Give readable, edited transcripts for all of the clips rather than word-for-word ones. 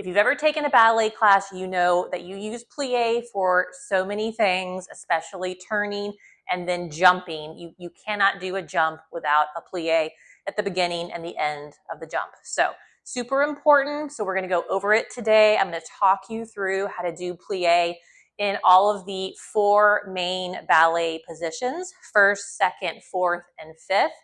If you've ever taken a ballet class, you know that you use plie for so many things, especially turning and then jumping. You cannot do a jump without a plie at the beginning and the end of the jump. So super important. So we're going to go over it today. I'm going to talk you through how to do plie in all of the 4 main ballet positions: first, second, fourth, and fifth,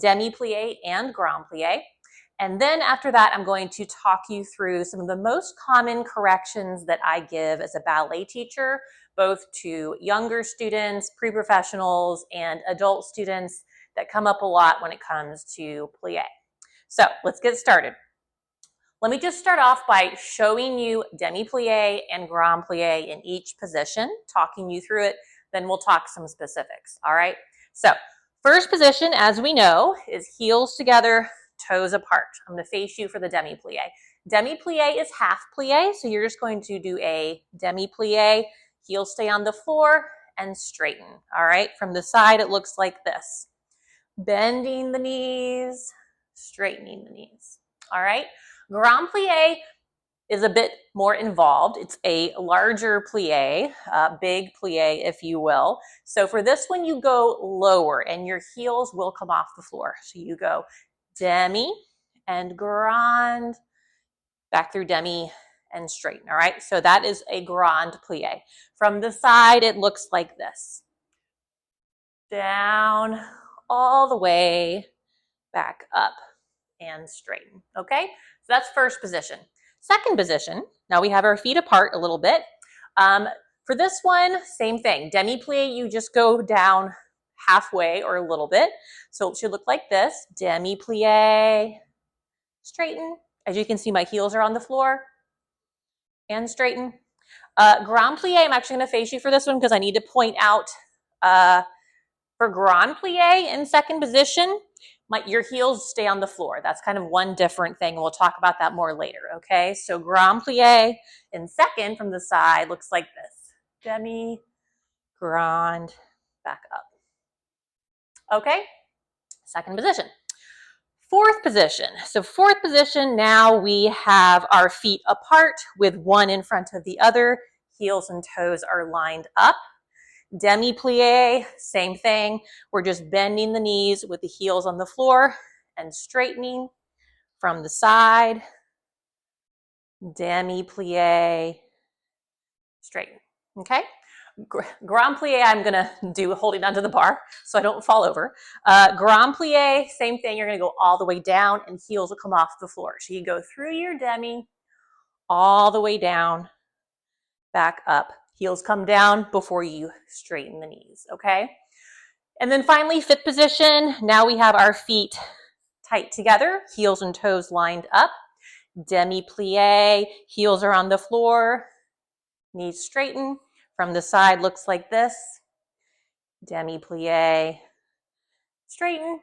demi plie and grand plie. And then after that, I'm going to talk you through some of the most common corrections that I give as a ballet teacher, both to younger students, pre-professionals, and adult students that come up a lot when it comes to plie. So let's get started. Let me just start off by showing you demi-plie and grand plie in each position, talking you through it, then we'll talk some specifics, all right? So first position, as we know, is heels together, toes apart. I'm going to face you for the demi-plie. Demi-plie is half plie, so you're just going to do a demi-plie, heels stay on the floor, and straighten, all right? From the side, it looks like this. Bending the knees, straightening the knees, all right? Grand plie is a bit more involved. It's a larger plie, big plie, if you will. So for this one, you go lower and your heels will come off the floor. So you go demi and grand, back through demi and straighten, all right? So that is a grand plie. From the side, it looks like this. Down, all the way, back up and straighten, okay? So that's first position. Second position, now we have our feet apart a little bit. For this one, same thing. Demi-plie, you just go down halfway or a little bit. So it should look like this. Demi-plie, straighten. As you can see, my heels are on the floor and straighten. Grand plie, I'm actually going to face you for this one because I need to point out for grand plie in second position, your heels stay on the floor. That's kind of one different thing. We'll talk about that more later, okay? So grand plie in second from the side looks like this. Demi, grand, back up. Okay, second position. Fourth position. So fourth position, now we have our feet apart with one in front of the other. Heels and toes are lined up. Demi-plie, same thing. We're just bending the knees with the heels on the floor and straightening from the side. Demi-plie, straighten, okay? Grand plie, I'm gonna do holding onto the bar so I don't fall over. Grand plie, same thing. You're gonna go all the way down and heels will come off the floor. So you go through your demi, all the way down, back up. Heels come down before you straighten the knees, okay? And then finally, fifth position. Now we have our feet tight together, heels and toes lined up. Demi-plie, heels are on the floor, knees straighten. From the side, looks like this. Demi-plie, straighten.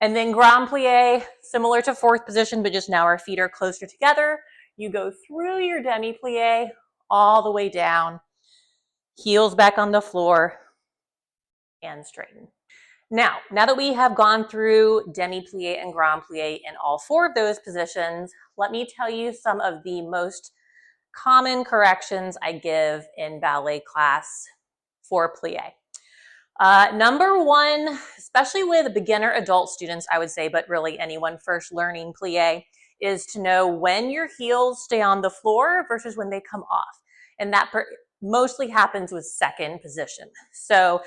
And then grand plie, similar to fourth position, but just now our feet are closer together. You go through your demi-plie all the way down, heels back on the floor, and straighten. Now that we have gone through demi-plie and grand plie in all 4 of those positions, let me tell you some of the most common corrections I give in ballet class for plie. Number 1, especially with beginner adult students, I would say, but really anyone first learning plie, is to know when your heels stay on the floor versus when they come off. And that mostly happens with second position. So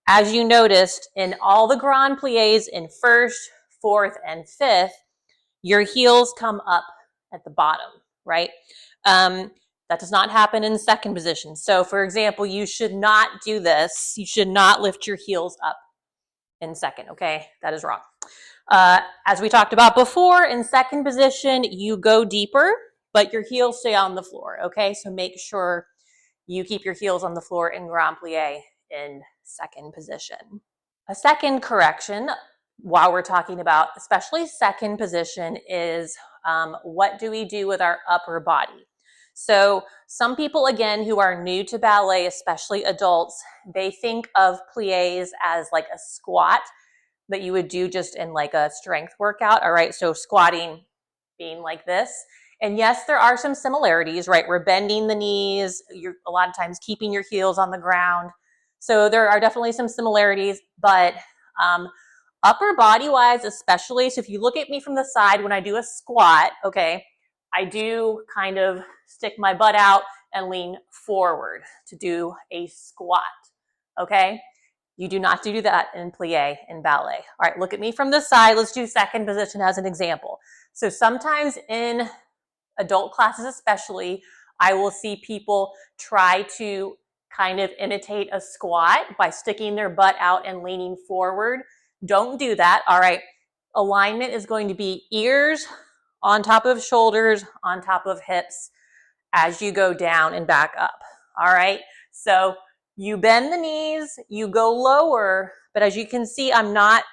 as you noticed, in all the grand plies in first, fourth, and fifth, your heels come up at the bottom, right? That does not happen in second position. So for example, you should not do this. You should not lift your heels up in second, okay? That is wrong. As we talked about before, in second position, you go deeper, but your heels stay on the floor, okay? So make sure you keep your heels on the floor in grand plie in second position. A second correction while we're talking about especially second position is what do we do with our upper body? So some people, again, who are new to ballet, especially adults, they think of plies as like a squat that you would do just in like a strength workout, all right? So squatting being like this, And yes, there are some similarities, right? We're bending the knees. You're a lot of times keeping your heels on the ground. So there are definitely some similarities, but upper body wise, especially. So if you look at me from the side when I do a squat, okay, I do kind of stick my butt out and lean forward to do a squat, okay? You do not do that in plie in ballet. All right, look at me from the side. Let's do second position as an example. So sometimes in adult classes especially, I will see people try to kind of imitate a squat by sticking their butt out and leaning forward. Don't do that. All right. Alignment is going to be ears on top of shoulders, on top of hips as you go down and back up. All right. So you bend the knees, you go lower, but as you can see, I'm not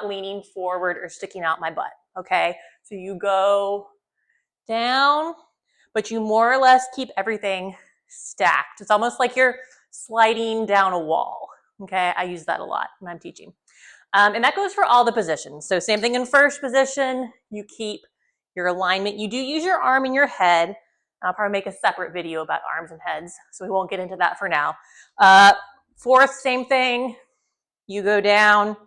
leaning forward or sticking out my butt. Okay. So you go down, but you more or less keep everything stacked. It's almost like you're sliding down a wall. Okay, I use that a lot when I'm teaching. And that goes for all the positions. So same thing in first position, you keep your alignment. You do use your arm and your head. I'll probably make a separate video about arms and heads, so we won't get into that for now. Fourth, same thing. You go down,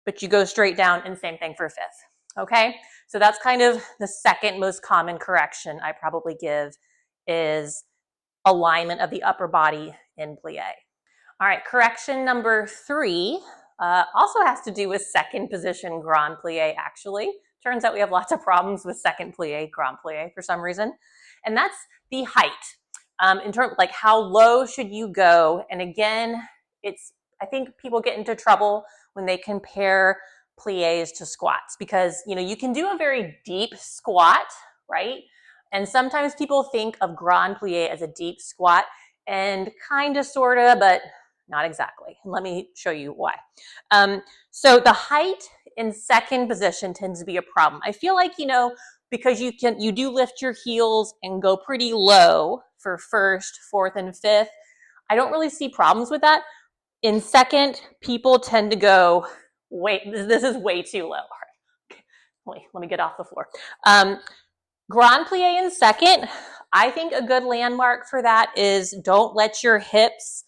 but you go straight down, and same thing for fifth. Okay, so that's kind of the second most common correction I probably give is alignment of the upper body in plie. All right, correction number 3 also has to do with second position grand plie, actually. Turns out we have lots of problems with second plie, grand plie for some reason. And that's the height. In terms, like how low should you go? And again, I think people get into trouble when they compare pliés to squats because, you know, you can do a very deep squat, right? And sometimes people think of grand plie as a deep squat and kind of, sort of, but not exactly. Let me show you why. So the height in second position tends to be a problem. I feel like, you know, because you do lift your heels and go pretty low for first, fourth, and fifth. I don't really see problems with that. In second, people tend to go, wait, this is way too low. All right. Let me get off the floor. Grand plie in second, I think a good landmark for that is don't let your hips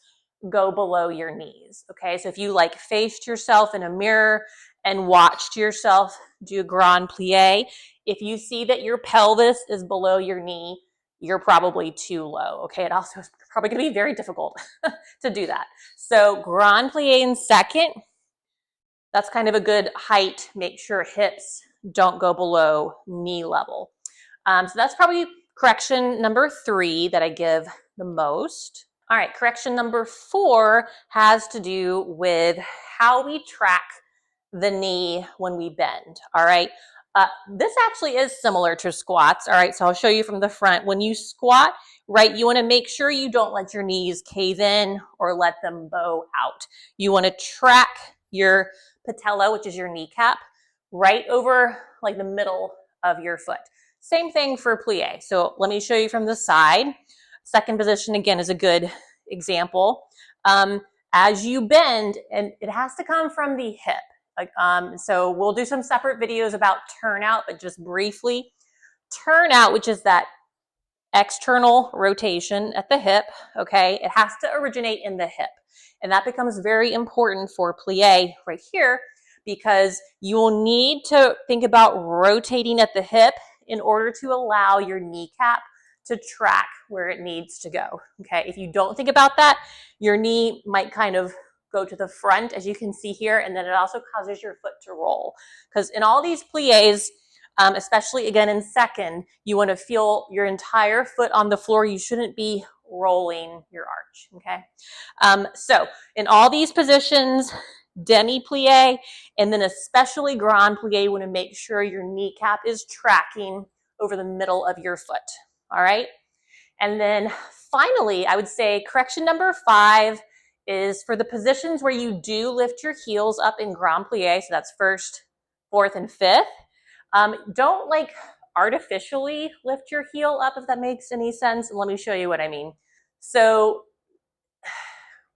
go below your knees. Okay, so if you like faced yourself in a mirror and watched yourself do grand plie, if you see that your pelvis is below your knee, you're probably too low. Okay, it also is probably going to be very difficult to do that. So grand plie in second, that's kind of a good height. Make sure hips don't go below knee level. So that's probably correction number 3 that I give the most. All right, correction number 4 has to do with how we track the knee when we bend. All right, this actually is similar to squats. All right, so I'll show you from the front. When you squat, right, you want to make sure you don't let your knees cave in or let them bow out. You want to track your patella, which is your kneecap, right over like the middle of your foot. Same thing for plie. So let me show you from the side. Second position, again, is a good example. As you bend, and it has to come from the hip. So we'll do some separate videos about turnout, but just briefly. Turnout, which is that external rotation at the hip, okay? It has to originate in the hip. And that becomes very important for plie right here because you will need to think about rotating at the hip in order to allow your kneecap to track where it needs to go, okay? If you don't think about that, your knee might kind of go to the front, as you can see here, and then it also causes your foot to roll. Because in all these pliés, especially again in second, you want to feel your entire foot on the floor. You shouldn't be rolling your arch, okay? So in all these positions, Demi plie, and then especially grand plie, you want to make sure your kneecap is tracking over the middle of your foot, all right? And then finally, I would say correction number 5 is for the positions where you do lift your heels up in grand plie, so that's first, fourth, and fifth. Don't like artificially lift your heel up, if that makes any sense. And let me show you what I mean. So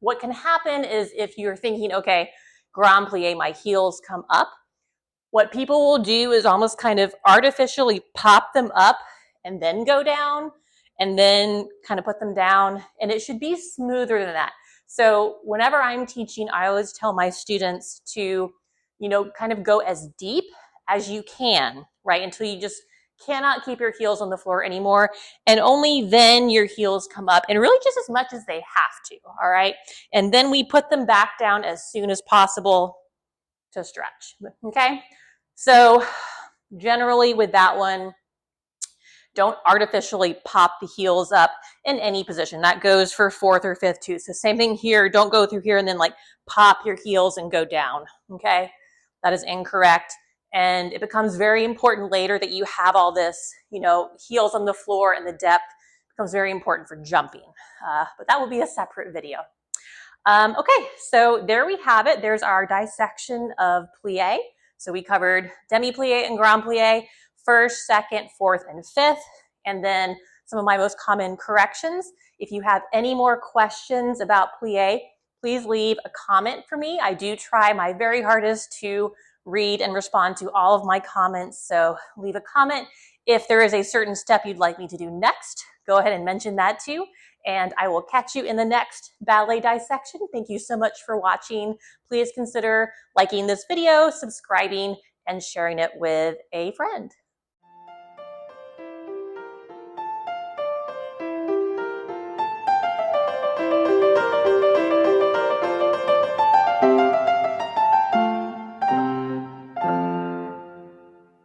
what can happen is if you're thinking, okay, grand plie, my heels come up, What people will do is almost kind of artificially pop them up and then go down and then kind of put them down. And it should be smoother than that. So whenever I'm teaching, I always tell my students to, kind of go as deep as you can, right? Until you just cannot keep your heels on the floor anymore. And only then your heels come up, and really just as much as they have to, all right? And then we put them back down as soon as possible to stretch, okay? So generally with that one, don't artificially pop the heels up in any position. That goes for fourth or fifth too. So same thing here. Don't go through here and then like pop your heels and go down, okay? That is incorrect. And it becomes very important later that you have all this, heels on the floor, and the depth becomes very important for jumping. But that will be a separate video. Okay, so there we have it. There's our dissection of plie. So we covered demi plie and grand plie, first, second, fourth, and fifth, and then some of my most common corrections. If you have any more questions about plie, please leave a comment for me. I do try my very hardest to read and respond to all of my comments, so leave a comment. If there is a certain step you'd like me to do next, go ahead and mention that too. And I will catch you in the next ballet dissection. Thank you so much for watching. Please consider liking this video, subscribing, and sharing it with a friend.